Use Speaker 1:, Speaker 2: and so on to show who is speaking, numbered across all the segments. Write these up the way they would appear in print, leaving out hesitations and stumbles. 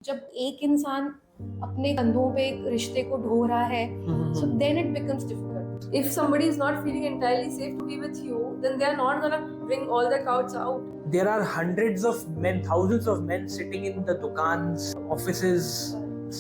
Speaker 1: जब एक इंसान अपने कंधों पे एक रिश्ते को ढो रहा है, so then it becomes difficult. If somebody is not feeling entirely safe to be with you, then they are not gonna bring all their cards out.
Speaker 2: There are hundreds of men, thousands of men sitting in the dukans, offices,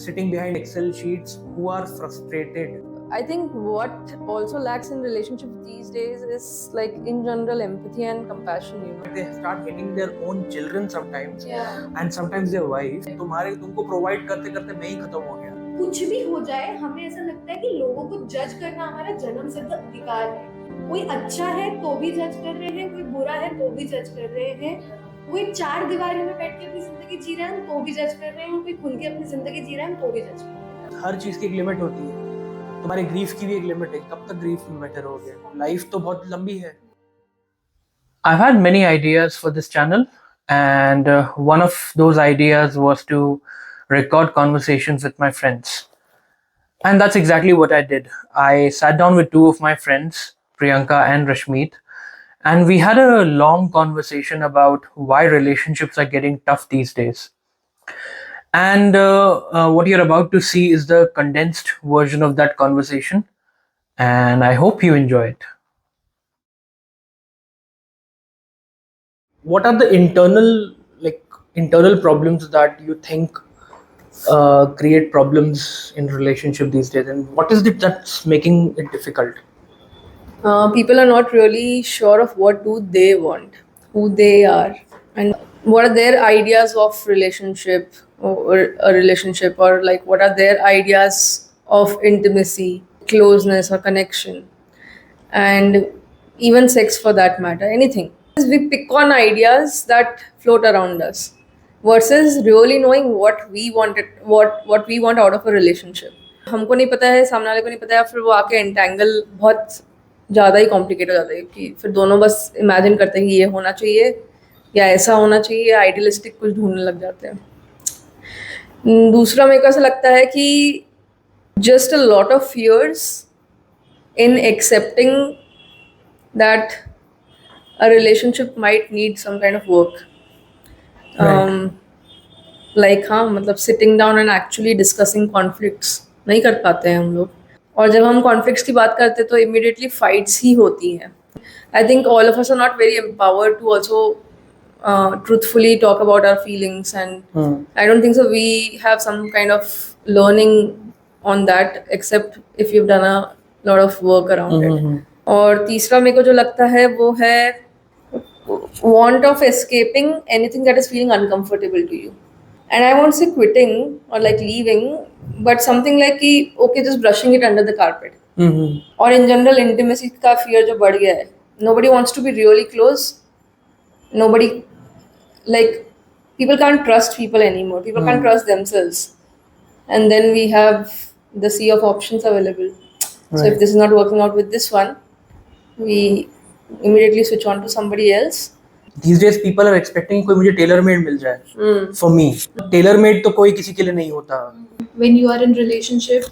Speaker 2: sitting behind Excel sheets who are frustrated.
Speaker 1: I think what also lacks in relationships these days is like in general empathy and compassion, you know.
Speaker 2: They start hating their own children sometimes,
Speaker 1: Yeah.
Speaker 2: and sometimes their wife. तुमको provide करते करते मैं ही खत्म हो गया.
Speaker 1: कुछ भी हो जाए, हमें ऐसा लगता है कि लोगों को जज करना हमारा जन्मसिद्ध अधिकार है. कोई अच्छा है तो भी जज कर रहे हैं, कोई बुरा है तो भी जज कर रहे हैं, कोई चार दीवारी में बैठ के अपनी जिंदगी जी रहा है तो भी जज कर रहे हैं, कोई खुल के अपनी जिंदगी जी रहा है तो भी जज कर रहे हैं.
Speaker 2: हर चीज की एक लिमिट होती है. तुम्हारे ग्रीफ की भी एक लिमिट है. कब तक ग्रीफ में बैठे रहोगे? लाइफ तो बहुत लंबी है. I've had many ideas for this channel, and one of those ideas was to record conversations with my friends. And that's exactly what I did. I sat down with two of my friends, Priyanka and Rashmeet, and we had a long conversation about why relationships are getting tough these days. And what you're about to see is the condensed version of that conversation, and I hope you enjoy it. What are the internal problems that you think create problems in relationship these days, and what is it that's making it difficult?
Speaker 1: People are not really sure of what do they want, who they are, and what are their ideas of relationship or a relationship, or like what are their ideas of intimacy, closeness or connection, and even sex for that matter, anything. We pick on ideas that float around us versus really knowing what we want out of a relationship. हमको नहीं पता है, सामने वाले को नहीं पता है, फिर वो आके एंटेंगल बहुत ज़्यादा ही कॉम्प्लिकेट हो जाता है कि फिर दोनों बस इमेजिन करते हैं कि ये होना चाहिए या ऐसा होना चाहिए, आइडियलिस्टिक कुछ ढूंढने लग जाते हैं. दूसरा मेरे को ऐसा लगता है कि just a lot of fears in accepting that a relationship might need some kind of work.
Speaker 2: Right.
Speaker 1: Like हाँ, मतलब sitting down and actually discussing conflicts नहीं कर पाते हैं हम लोग. और जब हम conflicts की बात करते हैं तो immediately fights ही होती हैं. I think all of us are not very empowered to also truthfully talk about our feelings, and I don't think so we have some kind of learning on that except if you've done a lot of work around it. और तीसरा मेरे को जो लगता है वो है want of escaping anything that is feeling uncomfortable to you. And I won't say quitting or like leaving, but something like कि okay, just brushing it under the carpet. और in general intimacy का fear जो बढ़ गया है. Nobody wants to be really close. Nobody, like, people can't trust people anymore. People can't trust themselves. And then we have the sea of options available. So if this is not working out with this one, we immediately switch on to somebody else.
Speaker 2: These days people are expecting कोई मुझे tailor made मिल जाए. For me, tailor made तो कोई किसी के लिए नहीं होता.
Speaker 1: When you are in relationship,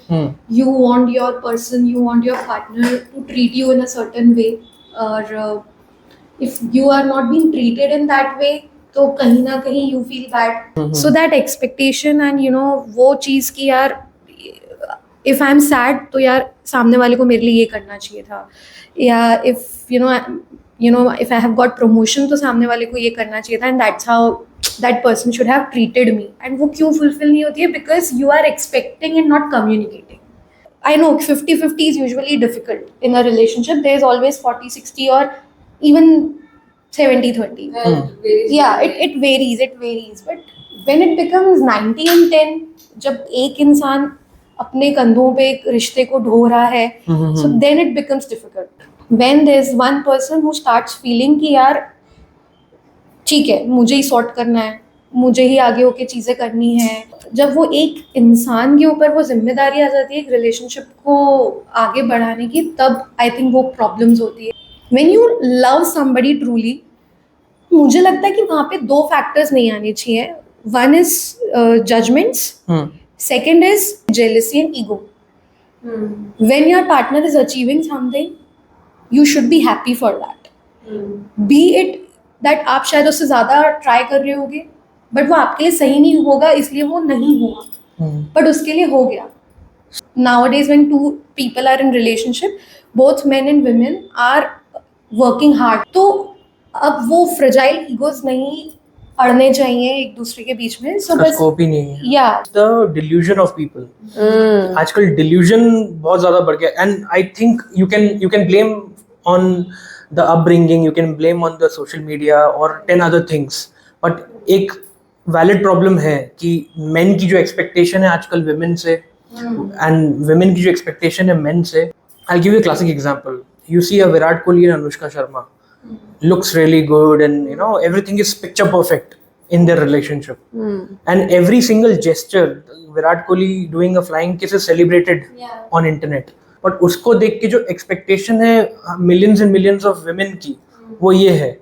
Speaker 1: you want your person, you want your partner to treat you in a certain way, or if you are not being treated in that way, तो कहीं ना कहीं you feel bad. So that expectation and you know वो चीज़ की यार, if I'm sad तो यार सामने वाले को मेरे लिए ये करना चाहिए था, या if you know if I have got promotion तो सामने वाले को ये करना चाहिए था, and that's how that person should have treated me. And वो क्यों fulfill नहीं होती है? Because you are expecting and not communicating. I know 50-50 is usually difficult in a relationship. There is always 40-60 or even 70-30. Yeah, it varies. But when it becomes 90-10, जब एक इंसान अपने कंधों पे एक रिश्ते को ढो रहा है, so then it becomes difficult. When there's one person who starts feeling कि यार ठीक है, मुझे ही सॉर्ट करना है, मुझे ही आगे होके चीज़ें करनी है, जब वो एक इंसान के ऊपर वो जिम्मेदारी आ जाती है एक रिलेशनशिप को आगे बढ़ाने की, तब आई थिंक वो प्रॉब्लम्स होती है. When you love somebody truly, मुझे लगता है कि वहाँ पे दो फैक्टर्स नहीं आने चाहिए. One is judgments. Second is jealousy and ego. When your partner is achieving something, you should be happy for that. Be it that आप शायद उससे ज़्यादा ट्राई कर रहे होगे, बट वो आपके लिए सही नहीं होगा, इसलिए वो नहीं हुआ, बट उसके लिए हो गया. Nowadays when two people are in relationship, both men and women are working hard. तो अब वो fragile egos नहीं अड़ने चाहिए एक दूसरे के बीच में. So बस
Speaker 2: स्कोप ही नहीं है.
Speaker 1: yeah.
Speaker 2: The delusion of people. आजकल delusion बहुत ज़्यादा बढ़ गया, and I think you can blame on the upbringing, you can blame on the social media or 10 other things, but एक valid problem है कि men की जो expectation है आजकल women से, and women की जो expectation है men से. I'll give you a classic example. You see a Virat Kohli and Anushka Sharma. Looks really good, and you know everything is picture perfect in their relationship. And every single gesture, Virat Kohli doing a flying kiss is celebrated on internet. But उसको देख के जो expectation है millions and millions of women की, वो ये है.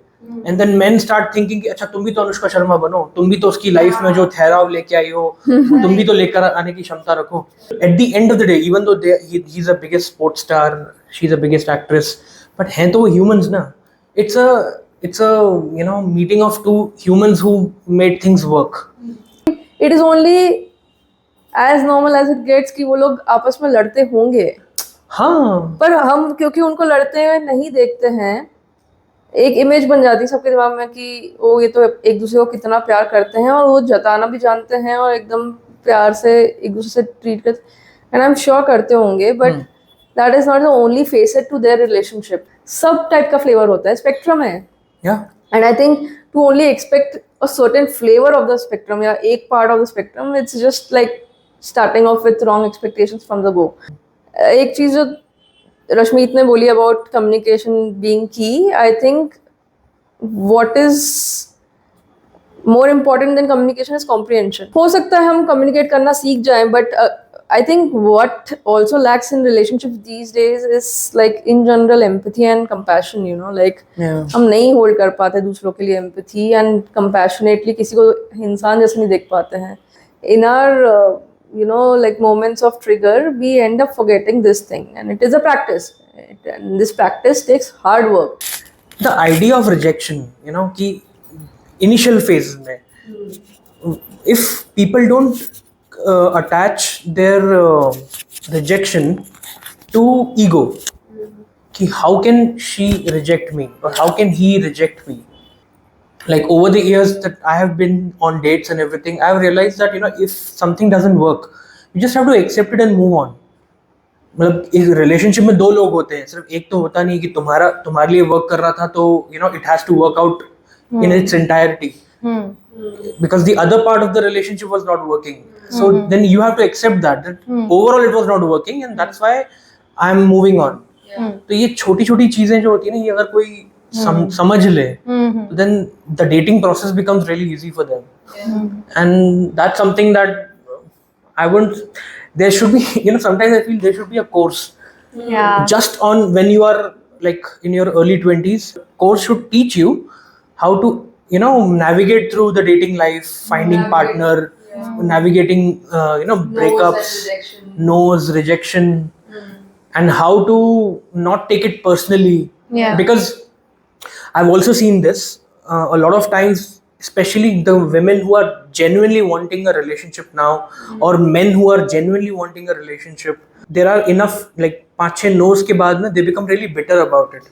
Speaker 2: And then men start thinking कि अच्छा तुम भी तो अनुष्का शर्मा बनो, तुम भी तो उसकी लाइफ में जो ठहराव लेके आई हो, तुम भी तो लेकर आने की क्षमता रखो. At the end of the day, even though he's the biggest sports star, she's the biggest actress, but हैं तो वो humans ना. It's a you know meeting of two humans who made things work.
Speaker 3: It is only as normal as it gets कि वो लोग आपस में लड़ते होंगे.
Speaker 2: हाँ.
Speaker 3: पर हम क्योंकि उनको लड़ते हुए नहीं देखते हैं, एक इमेज बन जाती है सबके दिमाग में कि वो ये तो एक दूसरे को कितना प्यार करते हैं और वो जताना भी जानते हैं और एकदम प्यार से एक दूसरे से ट्रीट करते, एंड आई एम श्योर करते होंगे, but that is not the only facet to their relationship. Sub type का फ्लेवर होता है, स्पेक्ट्रम है.
Speaker 2: Yeah.
Speaker 3: And I think to only expect a certain flavour of the spectrum या एक part of the spectrum, it's just like starting off with wrong expectations from the go. एक चीज जो रश्मीत ने बोली अबाउट कम्युनिकेशन बीइंग की, आई think what is more important than communication is comprehension. हो सकता है हम communicate करना सीख जाएं, but I think what also lacks in relationships these days is like in general empathy and compassion, you know, like हम नहीं hold कर पाते दूसरों के लिए empathy and compassionately किसी को इंसान जैसे नहीं देख पाते हैं. In our you know like moments of trigger we end up forgetting this thing, and it is a practice, and this practice takes hard work.
Speaker 2: The idea of rejection, you know, कि initial phase में, if people don't attach their rejection to ego, कि how can she reject me or how can he reject me. Like over the years that I have been on dates and everything, I have realized that you know if something doesn't work, you just have to accept it and move on. मतलब इस relationship में दो लोग होते हैं, सिर्फ एक तो होता नहीं कि तुम्हारे लिए वर्क कर रहा था तो you know it has to work out in its entirety, because the other part of the relationship was not working. So then you have to accept that overall it was not working, and that's why I am moving on. तो ये छोटी छोटी चीजें जो होती है ना, ये अगर कोई समझ ले, then the dating process becomes really easy for them. And that's something that I wouldn't. There should be, you know, sometimes I feel there should be a course just on when you are like in your early 20s. Course should teach you how to, you know, navigate through the dating life, finding partner, navigating, you know, breakups, no's, rejection, and how to not take it personally. Because I've also seen this a lot of times, especially the women who are genuinely wanting a relationship now, or men who are genuinely wanting a relationship. There are enough like 5-6 no's के बाद ना, they become really bitter about it.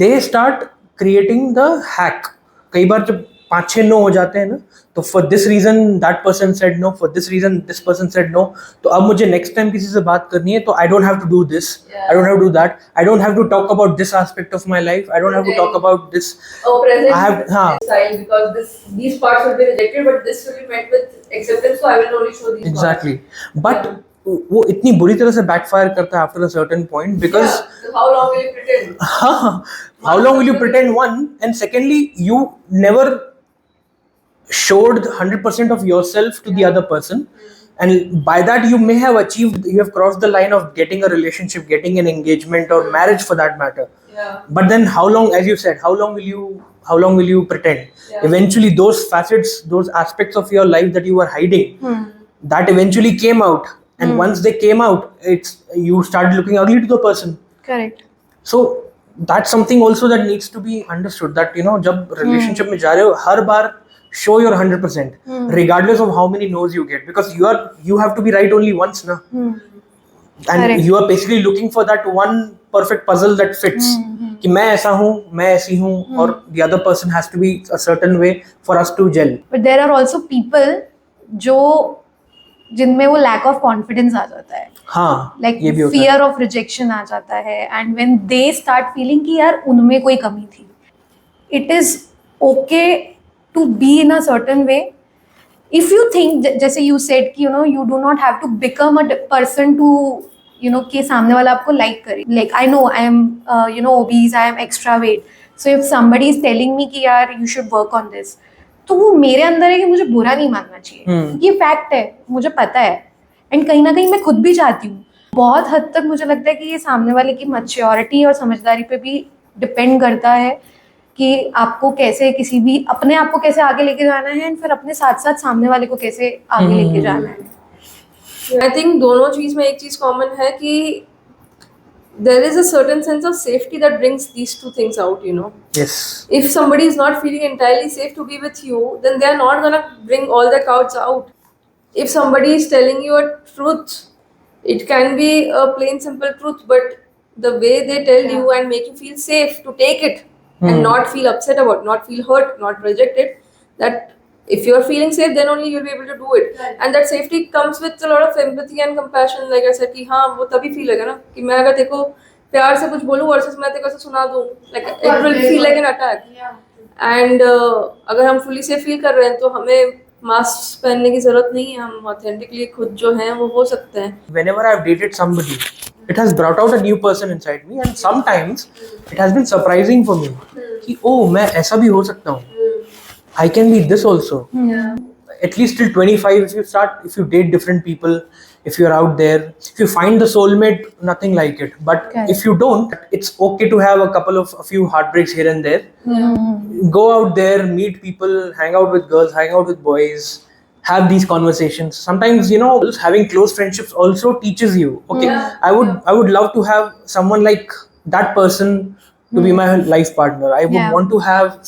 Speaker 2: They start creating the hack. कई बार जब 5-6 no हो जाते हैं ना, तो for this reason that person said no, for this reason this person said no, तो अब मुझे next time किसी से बात करनी है तो I don't have to do this, I don't have to do that, I don't have to talk about this aspect of my life, I don't have to talk about this.
Speaker 3: Present
Speaker 2: I have
Speaker 3: style, because these parts will be rejected, but this will be met with acceptance, so I will only show these
Speaker 2: exactly parts. But वो इतनी बुरी तरह से backfire करता है after a certain point, because
Speaker 3: so how long will you pretend?
Speaker 2: How long will you pretend, one, and secondly you never showed 100% of yourself to the other person, and by that you may have achieved, you have crossed the line of getting a relationship, getting an engagement or marriage for that matter. But then how long, as you said, how long will you pretend? Eventually those facets, those aspects of your life that you were hiding, that eventually came out, and once they came out, it's you started looking ugly to the person.
Speaker 1: Correct.
Speaker 2: So that's something also that needs to be understood, that you know जब relationship में जा रहे हो, हर बार show your 100%, regardless of how many no's you get, because you have to be right only once, na. And
Speaker 1: Correct.
Speaker 2: you are basically looking for that one perfect puzzle that fits. कि मैं ऐसा हूँ, मैं ऐसी हूँ, और the other person has to be a certain way for us to gel.
Speaker 1: But there are also people जिनमें वो lack of confidence आ जाता है,
Speaker 2: हाँ,
Speaker 1: like
Speaker 2: ये भी होता है.
Speaker 1: fear of rejection आ जाता है, and when they start feeling कि यार उनमें कोई कमी थी, it is okay to be in a certain way. If you think, जैसे you said कि you do not have to become a person to कि सामने वाला आपको like करे. Like I know I am obese, I am extra weight. So if somebody is telling me कि यार you should work on this, तो वो मेरे अंदर है कि मुझे बुरा नहीं मानना चाहिए, क्योंकि ये फैक्ट है, मुझे पता है, एंड कहीं ना कहीं मैं खुद भी चाहती हूँ. बहुत हद तक मुझे लगता है कि ये सामने वाले की मैच्योरिटी और समझदारी पे भी डिपेंड करता है कि आपको कैसे किसी भी अपने आप को कैसे आगे लेके जाना है, एंड फिर अपने साथ साथ सामने वाले को कैसे आगे लेके जाना है.
Speaker 3: I think दोनों चीज में एक चीज कॉमन है कि there is a certain sense of safety that brings these two things out,
Speaker 2: Yes.
Speaker 3: If somebody is not feeling entirely safe to be with you, then they are not gonna bring all their cards out. If somebody is telling you a truth, it can be a plain simple truth, but the way they tell you and make you feel safe to take it and not feel upset about, not feel hurt, not rejected, that if you are feeling safe, then only you'll be able to do it. And that safety comes with a lot of empathy and compassion. Like I said, कि हाँ वो तभी feel लगा ना कि मैं अगर तेको प्यार से कुछ बोलूँ versus मैं तेको ऐसे सुना दूँ, like it will feel like an attack. And अगर हम fully safe feel कर रहे हैं तो हमें मास्क पहनने की जरूरत नहीं है, हम authentically खुद जो हैं वो हो सकते हैं.
Speaker 2: Whenever I've dated somebody, it has brought out a new person inside me, and sometimes it has been surprising for me कि oh मैं ऐसा भी हो सकता हूँ. I can be this also.
Speaker 1: Yeah.
Speaker 2: At least till 25, if you date different people, if you're out there, if you find the soulmate, nothing like it. But
Speaker 1: Correct.
Speaker 2: if you don't, it's okay to have a few heartbreaks here and there. Go out there, meet people, hang out with girls, hang out with boys, have these conversations. Sometimes, having close friendships also teaches you. Okay, I would love to have someone like that person to be my life partner. I would want to have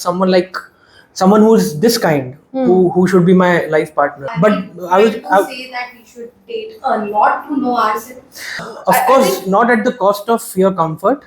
Speaker 2: someone who's this kind, who should be my life partner. But I would
Speaker 1: say that we should date a lot to know ourselves.
Speaker 2: Of course, not at the cost of your comfort.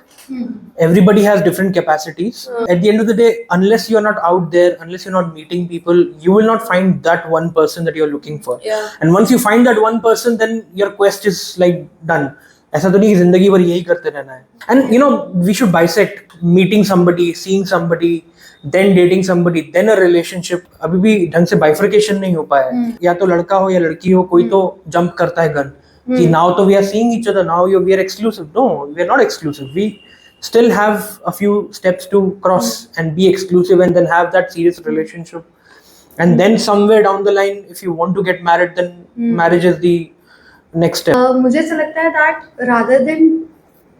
Speaker 2: Everybody has different capacities. At the end of the day, unless you're not out there, unless you're not meeting people, you will not find that one person that you're looking for. And once you find that one person, then your quest is like done. ऐसा तो नहीं कि जिंदगी भर यही करते रहना है. And we should bisect meeting somebody, seeing somebody, then dating somebody, then a relationship. अभी भी ढंग से bifurcation नहीं हो पाया है. या तो लड़का हो या लड़की हो, कोई तो jump करता है गन कि now तो we are seeing each other, now we are exclusive. No, we are not exclusive. We still have a few steps to cross and be exclusive, and then have that serious relationship. And then somewhere down the line, if you want to get married, then marriage is the next step.
Speaker 1: मुझे ऐसा लगता है that rather than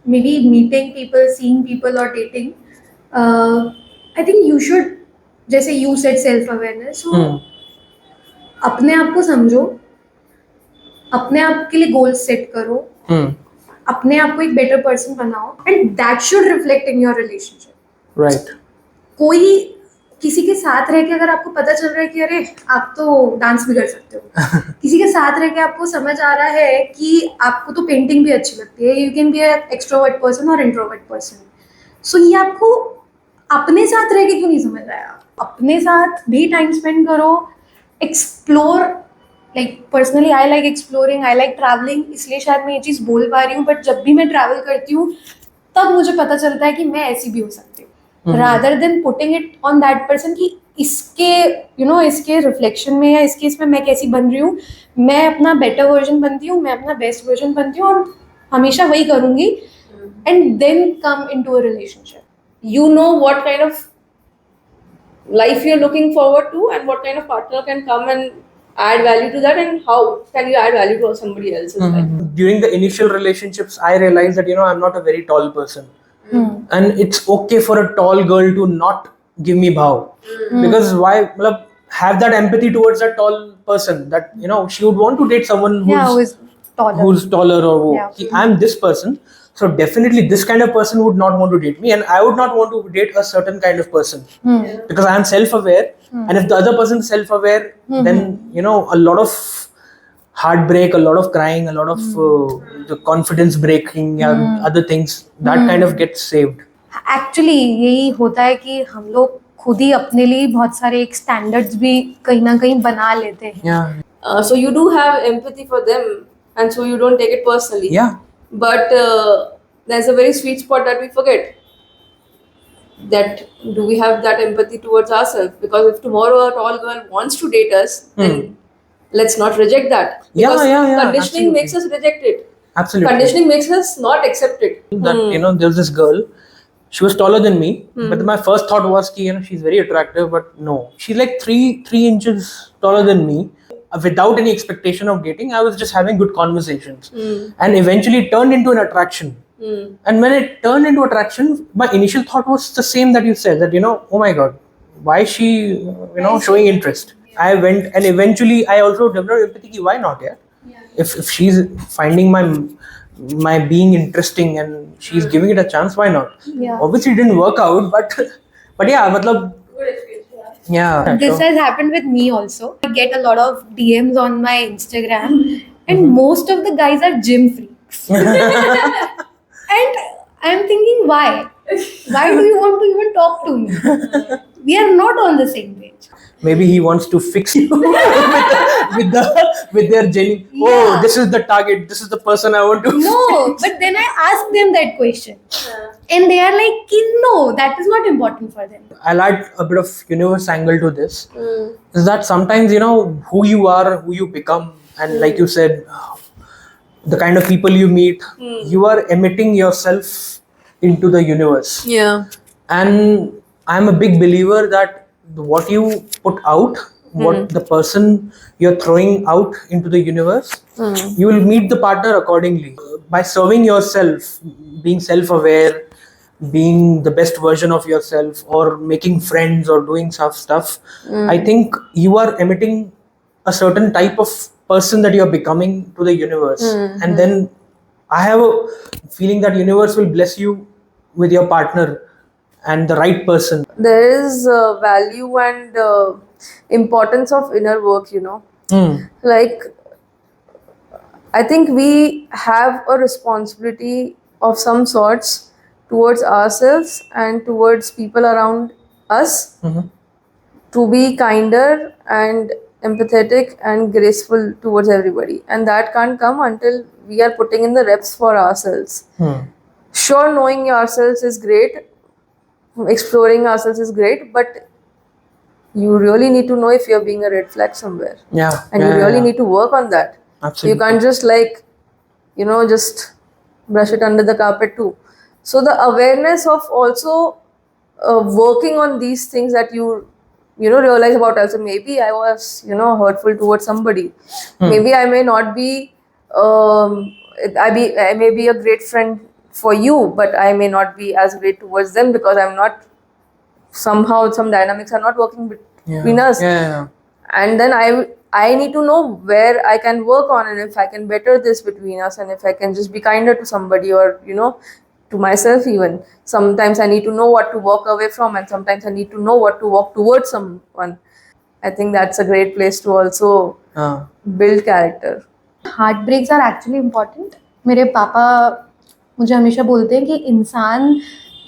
Speaker 1: maybe meeting people, seeing people or dating, I think you should, जैसे you said self awareness, so अपने आप को समझो, अपने आप के लिए goals set करो, अपने आप को एक better person बनाओ, and that should reflect in your relationship.
Speaker 2: Right.
Speaker 1: कोई किसी के साथ रह के अगर आपको पता चल रहा है कि अरे आप तो डांस भी कर सकते हो, किसी के साथ रह के आपको समझ आ रहा है कि आपको तो पेंटिंग भी अच्छी लगती है, you can be a extrovert person और इंट्रोवर्ट पर्सन, सो ये आपको अपने साथ रह के क्यों नहीं समझ रहा है? अपने साथ भी टाइम स्पेंड करो, explore. Like personally I like exploring, I like travelling, इसलिए शायद मैं ये चीज़ बोल पा रही हूँ. बट जब भी मैं ट्रैवल करती हूँ तब मुझे पता चलता है कि मैं ऐसी भी हो सकती हूँ, rather than putting it on that person कि इसके इसके रिफ्लेक्शन में या इसके इसमें मैं कैसी बन रही हूँ, मैं अपना बेटर वर्जन बनती हूँ, मैं अपना बेस्ट वर्जन बनती हूँ और हमेशा वही करूँगी. And then come into a relationship.
Speaker 3: You know what kind of life you're looking forward to and what kind of partner can come and add value to that, and how can you add value to somebody else's life.
Speaker 2: During the initial relationships, I realized that I'm not a very tall person. And it's okay for a tall girl to not give me bhav, because why have that empathy towards that tall person, that she would want to date someone who's
Speaker 1: taller.
Speaker 2: who's taller or wo.
Speaker 1: Yeah.
Speaker 2: कि I'm this person. So definitely this kind of person would not want to date me, and I would not want to date a certain kind of person because I am self-aware. And if the other person is self-aware, then you know, a lot of heartbreak, a lot of crying, a lot of the confidence breaking, yeah, other things that kind of gets saved.
Speaker 1: Actually यही होता है कि हम लोग खुद ही अपने लिए बहुत सारे एक स्टैंडर्ड्स भी कहीं ना कहीं बना लेते हैं.
Speaker 2: Yeah,
Speaker 3: So you do have empathy for them, and so you don't take it personally.
Speaker 2: yeah,
Speaker 3: But there's a very sweet spot that we forget. That do we have that empathy towards ourselves? Because if tomorrow a tall girl wants to date us, then let's not reject that.
Speaker 2: Yeah,
Speaker 3: Because
Speaker 2: yeah,
Speaker 3: conditioning
Speaker 2: absolutely.
Speaker 3: makes us reject it.
Speaker 2: absolutely.
Speaker 3: Conditioning makes us not accept it.
Speaker 2: That you know, there was this girl. She was taller than me, but my first thought was, ki, you know, she's very attractive, but no, she's like three inches taller than me. Without any expectation of dating, I was just having good conversations, and eventually it turned into an attraction. And when it turned into attraction, my initial thought was the same that you said, that, you know, oh my god, why is she, you know, showing interest? I went, and eventually I also developed empathy. Ki, why not? Yeah, if she's finding my being interesting and she's giving it a chance, why not?
Speaker 1: Yeah.
Speaker 2: Obviously it didn't work out, but yeah, matlab, yeah,
Speaker 1: This
Speaker 2: so-
Speaker 1: has happened with me also. I get a lot of DMs on my Instagram, and most of the guys are gym freaks. And I'm thinking, why? Why do you want to even talk to me? We are not on the same page.
Speaker 2: maybe he wants to fix you with their genuine. Oh,
Speaker 1: Yeah.
Speaker 2: this is the target. This is the person I want to.
Speaker 1: No, but then I ask them that question, and they are like, no, that is not important for them.
Speaker 2: I'll add a bit of universe angle to this. Is that sometimes, you know, who you are, who you become, and like you said, the kind of people you meet, you are emitting yourself into the universe.
Speaker 3: Yeah.
Speaker 2: And I'm a big believer that what you put out, what the person you're throwing out into the universe, you will meet the partner accordingly. By serving yourself, being self-aware, being the best version of yourself, or making friends or doing stuff, I think you are emitting a certain type of person that you're becoming to the universe. And then I have a feeling that universe will bless you with your partner and the right person.
Speaker 3: There is value and importance of inner work, you know. Like, I think we have a responsibility of some sorts towards ourselves and towards people around us to be kinder and empathetic and graceful towards everybody. And that can't come until we are putting in the reps for ourselves. Sure, knowing ourselves is great, exploring ourselves is great, but you really need to know if you're being a red flag somewhere.
Speaker 2: Yeah.
Speaker 3: And you really need to work on that.
Speaker 2: Absolutely.
Speaker 3: You can't just, like, you know, just brush it under the carpet too. So the awareness of also working on these things that you know, realize about also, maybe I was, you know, hurtful towards somebody. Maybe I may not be, I may be a great friend for you, but I may not be as great towards them because I'm not, somehow some dynamics are not working between us.
Speaker 2: Yeah.
Speaker 3: And then I need to know where I can work on, and if I can better this between us, and if I can just be kinder to somebody, or, you know, to myself even. Sometimes I need to know what to walk away from, and sometimes I need to know what to walk towards someone. I think that's a great place to also build character.
Speaker 1: Heartbreaks are actually important. मेरे पापा मुझे हमेशा बोलते हैं कि इंसान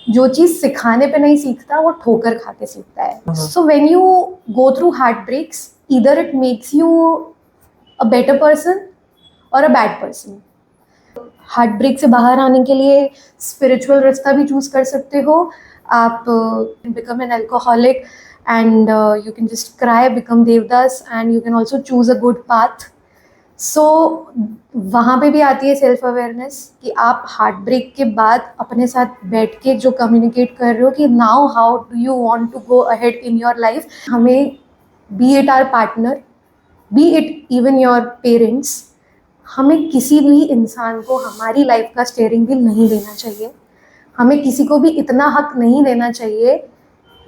Speaker 1: जो चीज़ सिखाने पे नहीं सीखता वो ठोकर खा के सीखता है. So when you go through heartbreaks, either it makes you a better person or a bad person. Heartbreak से बाहर आने के लिए स्पिरिचुअल रास्ता भी चूज कर सकते हो. आप become an alcoholic and you can just cry, become Devdas, and you can also choose a good path. So वहाँ पे भी आती है सेल्फ अवेयरनेस कि आप हार्ट ब्रेक के बाद अपने साथ बैठ के जो कम्युनिकेट कर रहे हो कि now how do you want to go ahead in your life. हमें be it our partner, be it even your parents, हमें किसी भी इंसान को हमारी लाइफ का स्टीयरिंग व्हील नहीं देना चाहिए. हमें किसी को भी इतना हक नहीं देना चाहिए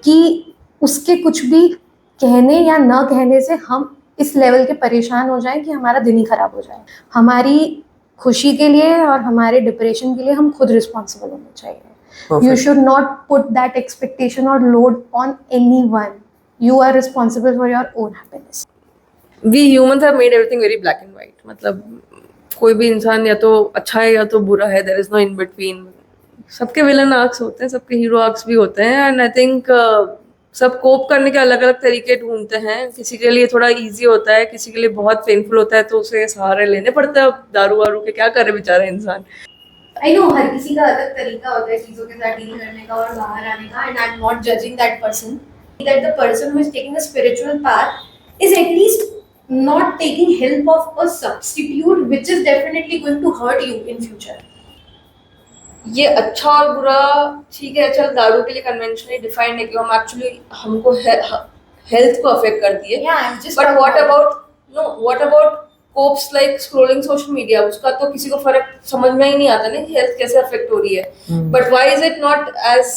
Speaker 1: कि उसके कुछ भी कहने या न कहने से हम इस लेवल के परेशान हो जाएं कि हमारा दिन ही खराब हो जाए. हमारी खुशी के लिए और हमारे डिप्रेशन के लिए हम खुद रिस्पॉन्सिबल होने चाहिए. You
Speaker 2: Perfect.
Speaker 1: should not put that expectation or load on anyone. You are responsible for your own happiness.
Speaker 3: We humans have made everything very black and white. मतलब कोई भी इंसान या तो अच्छा है या तो बुरा है. There is no in between. सबके विलन आर्क्स होते हैं, सबके हीरो आर्क्स भी होते हैं. एंड आई थिंक सब कोप करने के अलग अलग तरीके ढूंढते हैं. किसी के लिए थोड़ा इजी होता है, किसी के लिए बहुत पेनफुल होता है, तो उसे सहारे लेने पड़ते हैं. अब दारू वारू के क्या करे बेचारा इंसान.
Speaker 1: I know हर किसी का अलग तरीका होता है चीज़ों के साथ डील करने का और बाहर आने का, and I'm not judging that person. That the person who is taking a spiritual path is at least not taking help of a substitute, which is definitely going to hurt you in future.
Speaker 3: ये अच्छा और बुरा ठीक है. चल दारू के लिए कन्वेंशनली डिफाइंड है कि हम एक्चुअली हमको हेल्थ को अफेक्ट करती है.
Speaker 1: Yeah, I'm just.
Speaker 3: But what about cops like scrolling social media? उसका तो किसी को फर्क समझ में ही नहीं आता ना कि हेल्थ कैसे अफेक्ट हो रही है. But why is it not as,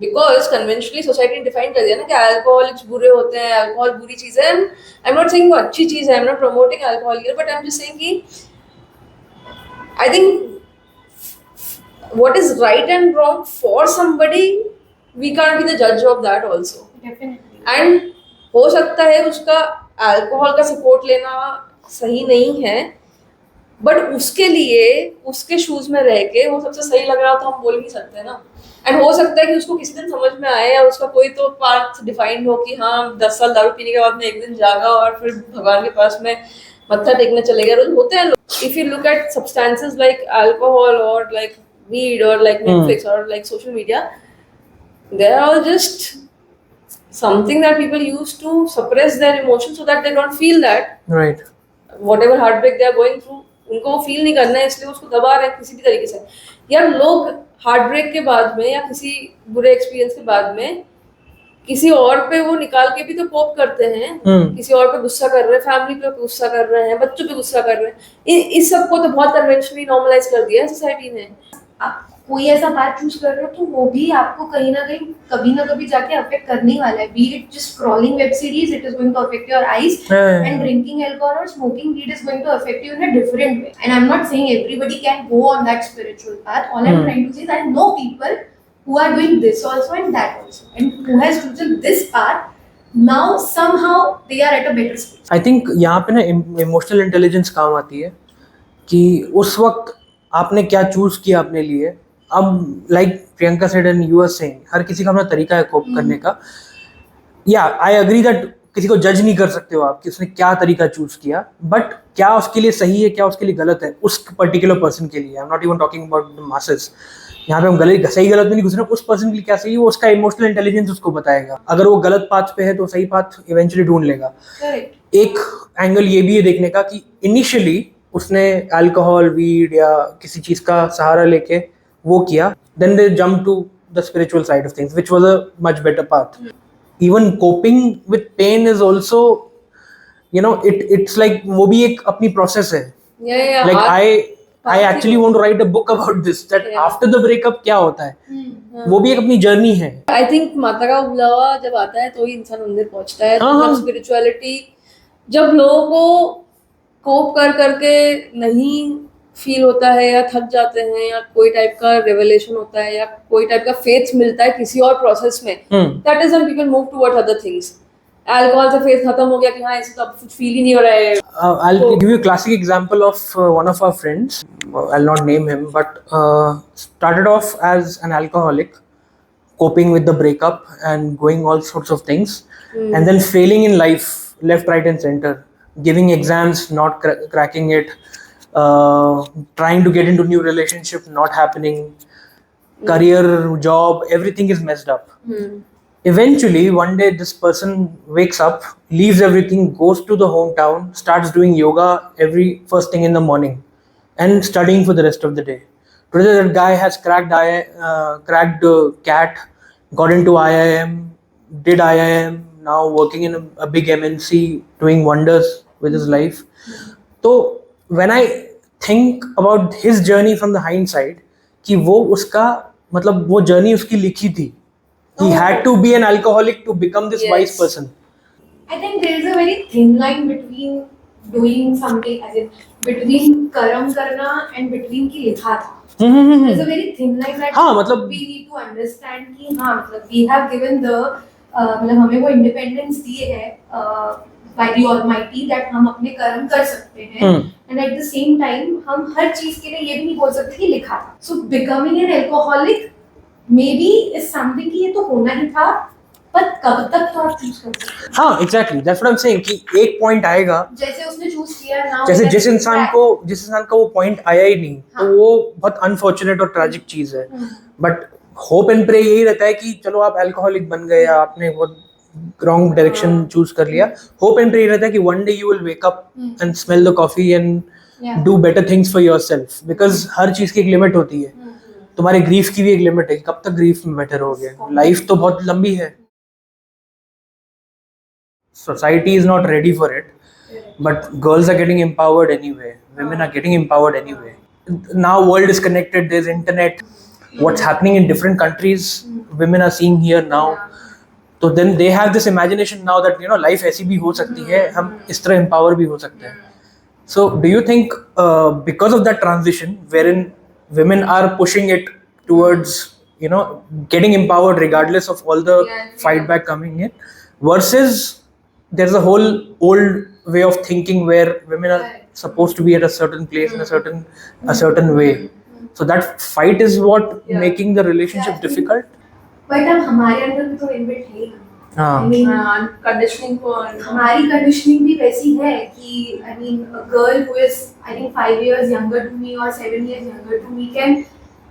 Speaker 3: because conventionally society ने डिफाइन कर दिया ना कि अल्कोहलिक्स बुरे होते हैं, अल्कोहल बुरी चीज है. आई एम नॉट सेइंग वो अच्छी चीज है, I am not promoting alcohol here, but I am just saying कि I think what is right and wrong for somebody, we can't be the judge of that also.
Speaker 1: Definitely.
Speaker 3: And हो सकता है उसका alcohol का support लेना सही नहीं है, बट उसके लिए उसके शूज में रह के वो सबसे सही लग रहा हो तो हम बोल नहीं सकते ना. एंड हो सकता है कि उसको किसी दिन समझ में आए या उसका कोई तो पार्ट डिफाइंड हो कि हाँ 10 साल दारू पीने के बाद में एक दिन जागा और फिर भगवान के पास में मत्था टेकने चले गए. रोज होते हैं. If you look at substances like alcohol और like weed or like Netflix or like social media, they're all just something that people use to suppress their emotions so that they don't feel that.
Speaker 2: Right.
Speaker 3: Whatever heartbreak they are going through, उनको वो feel नहीं करना है, इसलिए उसको दबा रहे हैं किसी भी तरीके से. यार लोग हार्टब्रेक के बाद में या किसी बुरे एक्सपीरियंस के बाद में किसी और पे वो निकाल के भी तो कोप करते हैं. किसी और पे गुस्सा कर रहे हैं, फैमिली पे गुस्सा कर रहे हैं, बच्चों पे गुस्सा कर रहे हैं. इस सब को तो बहुत कन्वेंशनली नॉर्मलाइज कर दिया है सोसाइटी ने.
Speaker 1: आप कोई ऐसा पाथ चूज कर रहे हो तो वो भी आपको कहीं ना कभी जाके अफेक्ट करने ही वाला है. Be it just scrolling web series, it is going to affect your eyes, and drinking alcohol और smoking weed is going to affect you in a different way. And I am not saying everybody can go on that spiritual path. All I am trying to say I know people who are doing this also and that also, and who has chosen this path, now somehow they are at a better stage.
Speaker 2: I think यहाँ पे ना emotional intelligence काम आती है कि उस वक्त आपने क्या चूज किया अपने लिए. अब like Priyanka said and you are saying, हर किसी का अपना तरीका है कोप करने का. या आई एग्री दैट किसी को जज नहीं कर सकते हो आप कि उसने क्या तरीका चूज किया, बट क्या उसके लिए सही है, क्या उसके लिए गलत है उस पर्टिकुलर पर्सन के लिए. आई am not even talking about the masses. यहाँ पे हम सही गलत में नहीं घुस रहे. उस पर्सन के लिए क्या सही है वो उसका इमोशनल इंटेलिजेंस उसको बताएगा. अगर वो गलत पाथ पे है तो सही पाथ इवेंचुअली ढूंढ लेगा. एक एंगल ये भी है देखने का कि इनिशियली उसने अल्कोहल, वीड या किसी चीज का सहारा लेके वो किया, then they jump to the spiritual side of things which was a much better path. Even coping with pain is also, you know, it's like वो भी एक अपनी प्रोसेस है. Like I actually want to write a book about this, that after the breakup क्या होता है. वो भी एक अपनी जर्नी है.
Speaker 3: आई थिंक माता का बुलावा जब आता है तो ही इंसान मंदिर पहुंचता है. तो स्पिरिचुअलिटी जब लोगों को कोप कर करके नहीं फील होता है या थक जाते हैं या कोई टाइप का रेवलेशन होता है या कोई टाइप का फेथ मिलता है किसी और प्रोसेस में, that is when people move towards other things. Alcohol से फेथ खत्म हो गया कि हाँ ऐसे तो अब कुछ फील ही नहीं हो रहा है.
Speaker 2: I'll give you a classic example of one of our friends. I'll not name him, but started off as an alcoholic, coping with the breakup and going all sorts of things, and then failing in life, left, right, and center, giving exams, not cracking it, trying to get into new relationship, not happening, career, job, everything is messed up. Eventually, one day this person wakes up, leaves everything, goes to the hometown, starts doing yoga every first thing in the morning, and studying for the rest of the day. Today, that guy has cracked CAT, got into IIM, did IIM, now working in a big MNC, doing wonders with his life. So, when I think about his journey from the hindsight, कि वो उसका मतलब वो journey उसकी लिखी थी. He had to be an alcoholic to become this wise person.
Speaker 1: I think there is a very thin line between doing something, as in between karam karna and between ki likha tha. There's a very thin line that
Speaker 2: हाँ, मतलब
Speaker 1: we need to understand कि हाँ मतलब we have given the मतलब हमें वो independence दी है by the Almighty that हम अपने कर्म कर सकते हैं and at the same time हम हर चीज के लिए ये भी नहीं बोल सकते कि लिखा था. So becoming an alcoholic maybe is something कि ये तो होना ही था, पर कब तक तो आप चूज कर सकते हैं.
Speaker 2: हाँ exactly that's what I'm saying कि एक point आएगा
Speaker 1: जैसे उसने चूज किया ना,
Speaker 2: जैसे जिस इंसान का वो पॉइंट आया ही नहीं तो वो बहुत अनफॉर्चुनेट और ट्रेजिक चीज है. बट होप एंड प्रे यही रहता है कि चलो आप अल्कोहलिक बन गए या आपने बहुत रॉन्ग डायरेक्शन चूज कर लिया. होप एंड प्रे रहता है कि one day you will wake up and smell the coffee and do better things for yourself, because हर चीज की एक लिमिट होती है. तुम्हारे ग्रीफ की भी एक लिमिट है, कब तक ग्रीफ में बेटर हो गया. लाइफ तो बहुत लंबी है. Society is not ready for it, but girls are getting empowered anyway. Women are getting empowered anyway. Now world is connected. There's internet. What's happening in different countries, women are seeing here now. So then they have this imagination now that life ऐसी भी हो सकती है, हम इस तरह empower भी हो सकते हैं. So do you think because of that transition, wherein women are pushing it towards getting empowered regardless of all the fight back coming in, versus there's a whole old way of thinking where women are supposed to be at a certain place in a certain way. So that fight is what making the relationship difficult.
Speaker 1: But अब हमारे अंदर भी तो inbuilt है.
Speaker 2: हाँ.
Speaker 1: I mean,
Speaker 3: conditioning को
Speaker 1: हमारी conditioning भी वैसी है कि I mean a girl who is I think 5 years younger to me or 7 years younger to me can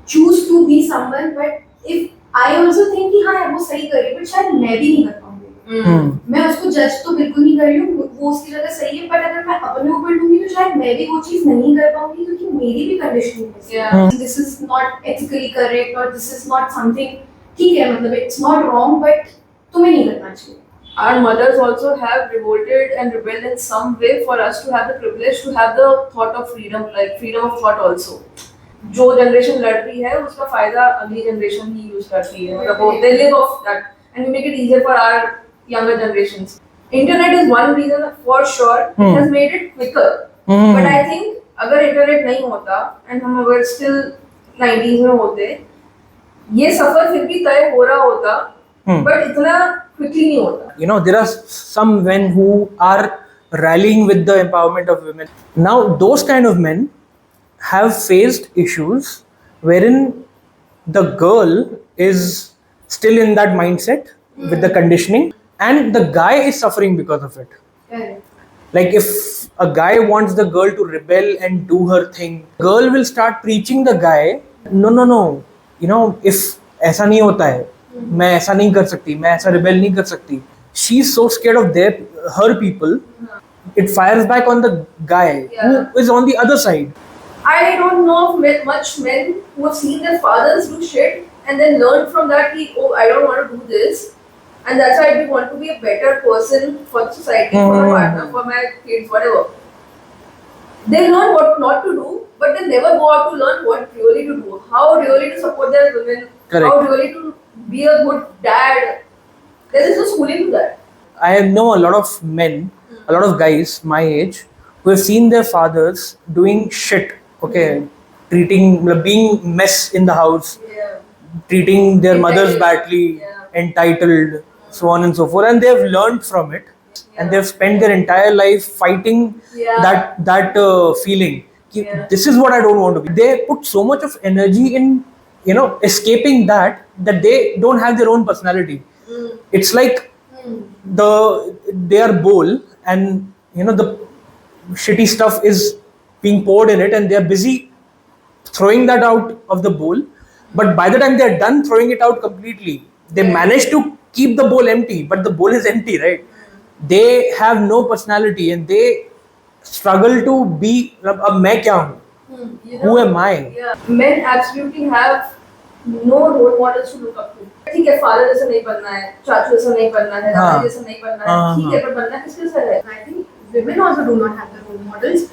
Speaker 1: choose to be someone, but if I also think कि हाँ वो सही कर रही है, but शायद मैं भी नहीं कर पाऊंगी. मैं उसको जज तो बिल्कुल नहीं कर रही हूँ, वो उसकी जगह सही है, बट अगर मैं अपने ऊपर लूंगी तो शायद मैं भी वो चीज नहीं कर पाऊंगी क्योंकि मेरी भी कंडीशनिंग है. This is not ethically correct और दिस इज नॉट समथिंग, ठीक है मतलब इट्स नॉट रॉन्ग, बट तुम्हें नहीं करना चाहिए.
Speaker 3: Our mothers also have revolted and rebelled in some way for us to have the privilege to have the thought of freedom, like freedom of thought also. जो generation लड़ रही है उसका फायदा अगली जनरेशन ही यूज करती है, मतलब they live off that and we make it easier for our younger generations. Internet is one reason for sure. It has made it quicker. But I think अगर इंटरनेट नहीं होता and हम अगर still 90s में होते, ये सफर फिर भी तय हो रहा होता, but इतना quickly नहीं होता.
Speaker 2: There are some men who are rallying with the empowerment of women. Now those kind of men have faced issues wherein the girl is still in that mindset with the conditioning. And the guy is suffering because of it. Like if a guy wants the girl to rebel and do her thing, girl will start preaching the guy, no, if ऐसा नहीं होता है, मैं ऐसा नहीं कर सकती, मैं ऐसा rebel नहीं कर सकती. She's so scared of her people, it fires back on the guy who is on the other side.
Speaker 3: I don't know of much men who have seen their fathers do shit and then learned from that, oh, I don't want to do this. And that's why we want to be a better person for the society, for my partner, for my kids, whatever. They learn what not to do, but they never go out to learn what really to do. How really to support their women.
Speaker 2: Correct.
Speaker 3: How really to be a good dad. There is no schooling to that.
Speaker 2: I know a lot of men, a lot of guys my age, who have seen their fathers doing shit, being mess in the house, treating their mothers badly, entitled, so on and so forth, and they've learned from it, and they've spent their entire life fighting that feeling. This is what I don't want to be. They put so much of energy in escaping that they don't have their own personality. It's like they are bowl, and the shitty stuff is being poured in it, and they're busy throwing that out of the bowl. But by the time they're done throwing it out completely, they manage to keep the bowl empty, but the bowl is empty, right? They have no personality and they struggle to be मैं क्या हूँ? Who am I?
Speaker 3: Men absolutely have no role models to look up to. ठीक है, father जैसा नहीं बनना है, चाचू जैसा नहीं बनना है, दादा जैसा नहीं बनना है, ठीक है, पर बनना किसके से है?
Speaker 1: I think women also do not have the role models.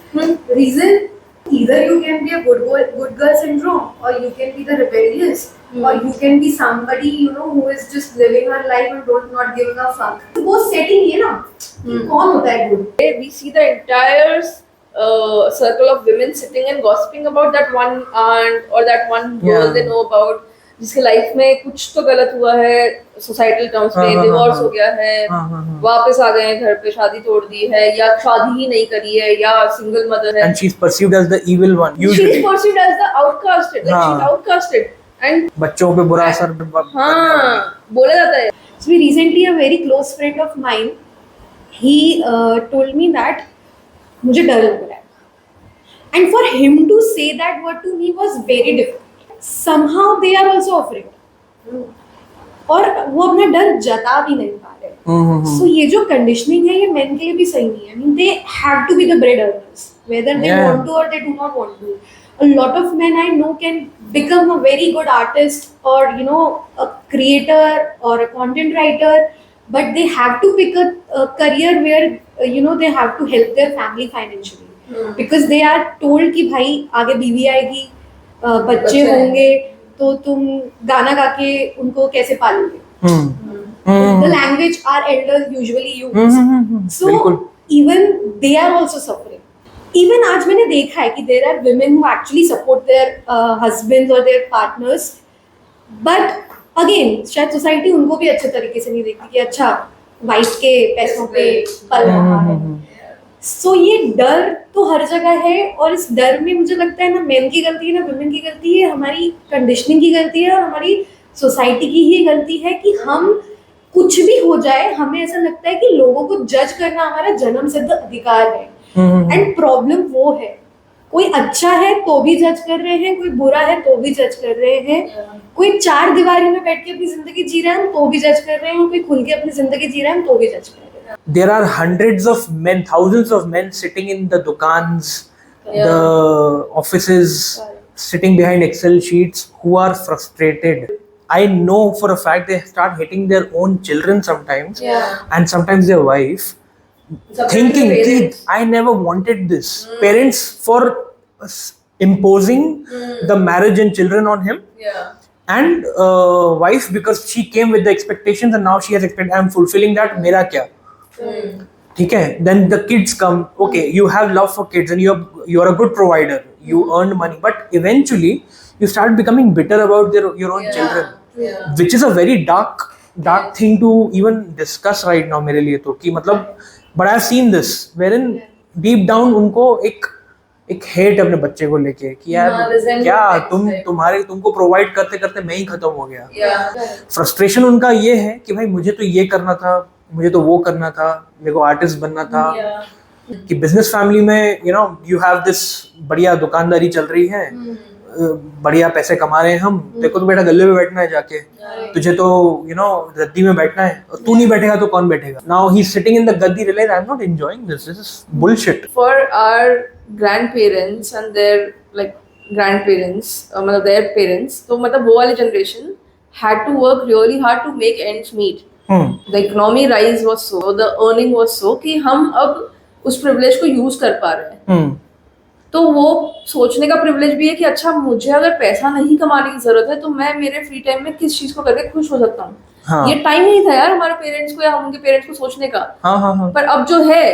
Speaker 1: Reason, either you can be a good girl syndrome, or you can be the rebellious, or you can be somebody who is just living her life and not giving a fuck. वो setting है ना, कौन होता है good?
Speaker 3: We see the entire circle of women sitting and gossiping about that one aunt or that one girl
Speaker 2: Yeah.
Speaker 3: they know about, जिसके life में कुछ तो गलत हुआ है सोसाइटल टर्म्स में, डिवोर्स हो गया है, वापस आ गए हैं घर पे, शादी तोड़ दी है या शादी ही नहीं करी है या सिंगल मदर है,
Speaker 2: And she's perceived as the evil one.
Speaker 3: she's
Speaker 2: Usually,
Speaker 3: perceived as the outcasted, like she's outcasted and
Speaker 2: बच्चों पे बुरा असर
Speaker 3: हाँ बोला जाता है.
Speaker 1: So recently a very close friend of mine, he told me that मुझे डर लग रहा है, and for him to say that word to me was very difficult. Somehow they are also afraid, और वो अपना डर जता भी नहीं पा रहे. So ये जो conditioning है ये men के लिए भी सही नहीं है. I mean they have to be the bread earners, whether they
Speaker 2: Yeah.
Speaker 1: want to or they do not want to. A lot of men I know can become a very good artist or a creator or a content writer, but they have to pick a career where they have to help their family financially, because they are told कि भाई आगे बीवी आएगी, बच्चे होंगे, तो तुम गाना गा के उनको कैसे पालोगे. The language our elders usually use. So
Speaker 2: बिल्कुल.
Speaker 1: even they are also suffering. Even आज मैंने देखा है कि there are women who actually support their husbands or their partners, but again शायद सोसाइटी उनको भी अच्छे तरीके से नहीं देखती कि अच्छा वाइफ के पैसों पे पल रहा है. सो ये डर तो हर जगह है, और इस डर में मुझे लगता है ना मेन की गलती है ना वुमेन की गलती है, हमारी कंडीशनिंग की गलती है और हमारी सोसाइटी की ही गलती है कि हम कुछ भी हो जाए हमें ऐसा लगता है कि लोगों को जज करना हमारा जन्म सिद्ध अधिकार है. एंड प्रॉब्लम वो है, कोई अच्छा है तो भी जज कर रहे हैं, कोई बुरा है तो भी जज कर रहे हैं, कोई चार दीवारी में बैठ के अपनी जिंदगी जी रहा है तो भी जज कर रहे हैं, कोई खुल के अपनी जिंदगी जी रहा है तो भी जज कर रहे हैं.
Speaker 2: There are hundreds of men, thousands of men sitting in the dukans, the offices, sitting behind Excel sheets, who are frustrated. I know for a fact they start hitting their own children sometimes, and sometimes their wife, thinking कि I never wanted this. Parents for imposing the marriage and children on him, and wife because she came with the expectations and now she has expected I am fulfilling that. मेरा क्या? ठीक है. Then the kids come. Okay, you have love for kids and you're a good provider. You earned money, but eventually you start becoming bitter about your own children, which is a very dark thing to even discuss right now मेरे लिए तो कि मतलब. But I've seen this wherein deep down उनको एक hate अपने बच्चे को लेके कि यार क्या तुमको प्रोवाइड करते करते मैं ही खत्म हो गया. फ्रस्ट्रेशन उनका ये है कि भाई मुझे तो ये करना था, मुझे तो वो करना था, मेरे को आर्टिस्ट बनना था. कि बिजनेस फैमिली में यू हैव दिस बढ़िया दुकानदारी चल रही है, बढ़िया पैसे कमा रहे हैं हम, देखो तो बेटा गल्ले में बैठना है जाके, तुझे तो गद्दी में बैठना है, तू नहीं बैठेगा तो कौन बैठेगा. Now he is sitting in the gaddi, realise I am not enjoying this is bullshit.
Speaker 3: For our grandparents and their like grandparents, मतलब their parents, तो मतलब वो वाली generation had to work really hard to make ends meet. The economy rise was so, the earning was so कि हम अब उस privilege को use कर पा रहे हैं. तो वो सोचने का प्रिविलेज भी है कि अच्छा मुझे अगर पैसा नहीं कमाने की जरूरत है तो मैं मेरे फ्री टाइम में किस चीज को करके खुश हो सकता हूँ. ये टाइम नहीं था यार हमारे पेरेंट्स को या उनके पेरेंट्स को सोचने का. पर अब जो है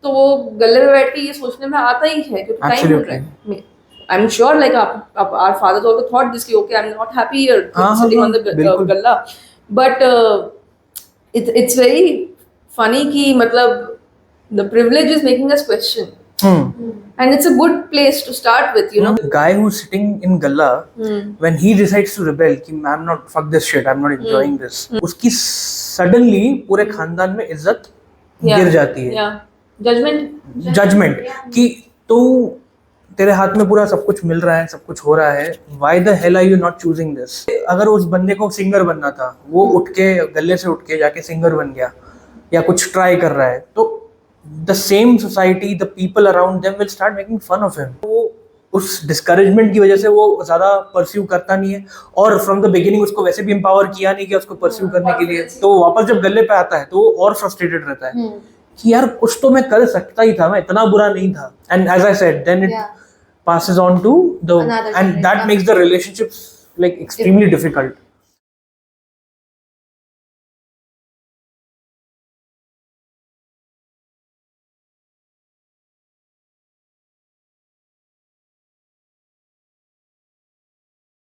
Speaker 3: तो वो गले में बैठ के ये सोचने में आता ही है क्योंकि टाइम मिल रहा है. I am sure like our fathers also thought this कि okay I am not happy here sitting on the galla, but it's very funny कि मतलब the privilege is making us question. And it's a good place to start with,
Speaker 2: The guy who's sitting in Galla, when he decides to rebel, कि I'm not, fuck this shit, I'm not enjoying this, उसकी suddenly पूरे खानदान में इज्जत गिर जाती है. Judgment कि तो तेरे हाथ में पूरा सब कुछ मिल रहा है, सब कुछ हो रहा है, why the hell are you not choosing this? अगर उस बंदे को सिंगर बनना था, वो उठ के गले से उठ के जाके सिंगर बन गया या कुछ ट्राई कर रहा है, तो the same society, the people around them will start making fun of him. वो उस discouragement की वजह से वो ज़्यादा pursue करता नहीं है, और from the beginning उसको वैसे भी empower किया नहीं कि उसको pursue करने के लिए, तो वो वापस जब गले पे आता है तो वो और frustrated रहता है कि यार कुछ तो मैं कर सकता ही था, मैं इतना बुरा नहीं था. And as I said, then it passes on to the and that makes the relationships like extremely difficult.